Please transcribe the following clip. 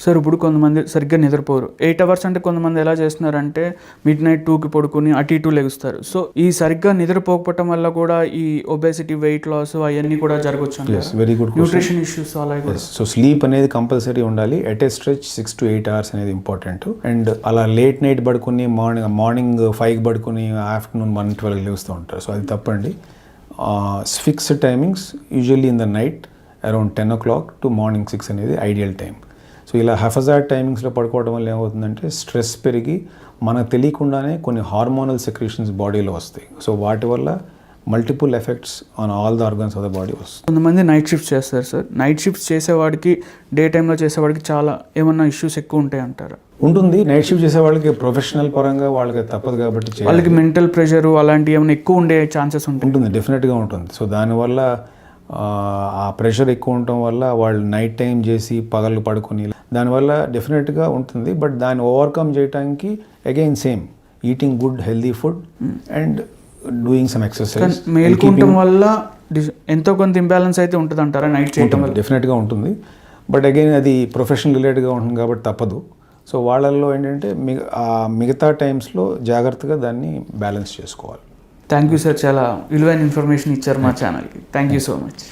Sir ఇప్పుడు కొంతమంది సరిగ్గా నిద్రపోరు. 8 అవర్స్ అంటే కొంతమంది ఎలా చేస్తున్నారంటే మిడ్‌నైట్ 2కి పడుకొని అటు ఇటు లెగుస్తారు. సో ఈ సరిగ్గా నిద్రపోకపోవటం వల్ల కూడా ఈ ఒబేసిటీ, వెయిట్ లాస్ అవన్నీ కూడా జరగొచ్చు అంటారా? వెరీ గుడ్ న్యూట్రిషన్ ఇష్యూస్ అలా కూడా. సో స్లీప్ అనేది కంపల్సరీ ఉండాలి. At a stretch 6 to 8 hours అనేది ఇంపార్టెంట్. అండ్ అలా లేట్ నైట్ పడుకుని మార్నింగ్ 5కి పడుకుని ఆఫ్టర్నూన్ 1, 12 లేస్తూ ఉంటారు. సో అది తప్పండి. Fixed timings usually in the night around 10 o'clock to morning 6 అనేది ఐడియల్ టైం. సో ఇలా హెఫజార్డ్ టైమింగ్స్లో పడుకోవడం వల్ల ఏమవుతుందంటే స్ట్రెస్ పెరిగి మనకు తెలియకుండానే కొన్ని హార్మోనల్ సెక్రీషన్స్ బాడీలో వస్తాయి. సో వాటి వల్ల multiple effects on all the organs of the body వస్తుంది. కొంతమంది నైట్ షిఫ్ట్స్ చేస్తారు సార్. నైట్ షిఫ్ట్స్ చేసేవాడికి డే టైంలో చేసేవాడికి చాలా ఏమన్నా ఇష్యూస్ ఎక్కువ ఉంటాయి అంటారు? ఉంటుంది. నైట్ షిఫ్ట్ చేసే వాళ్ళకి ప్రొఫెషనల్ పరంగా వాళ్ళకి తప్పదు కాబట్టి వాళ్ళకి మెంటల్ ప్రెషర్ అలాంటివి ఏమైనా ఎక్కువ ఉండే ఛాన్సెస్ ఉంటాయి? ఉంటుంది, డెఫినెట్గా ఉంటుంది. సో దానివల్ల ఆ ప్రెషర్ ఎక్కువ ఉండటం వల్ల వాళ్ళు నైట్ టైం చేసి పగళ్ళు పడుకొని దానివల్ల డెఫినెట్గా ఉంటుంది. బట్ దాన్ని ఓవర్కమ్ చేయడానికి again same eating good healthy food and doing some exercise. మేల్కొనటం వల్ల ఎంతో కొంత ఇంబ్యాలెన్స్ అయితే ఉంటుంది అంటారా నైట్ చేయటం వల్ల? డెఫినెట్గా ఉంటుంది. బట్ అగైన్ అది ప్రొఫెషనల్ రిలేటెడ్గా ఉంటుంది కాబట్టి తప్పదు. సో వాళ్ళల్లో ఏంటంటే మిగతా టైమ్స్లో జాగ్రత్తగా దాన్ని బ్యాలెన్స్ చేసుకోవాలి. థ్యాంక్ యూ సార్, చాలా విలువైన ఇన్ఫర్మేషన్ ఇచ్చారు మా ఛానల్కి. Thank you so much.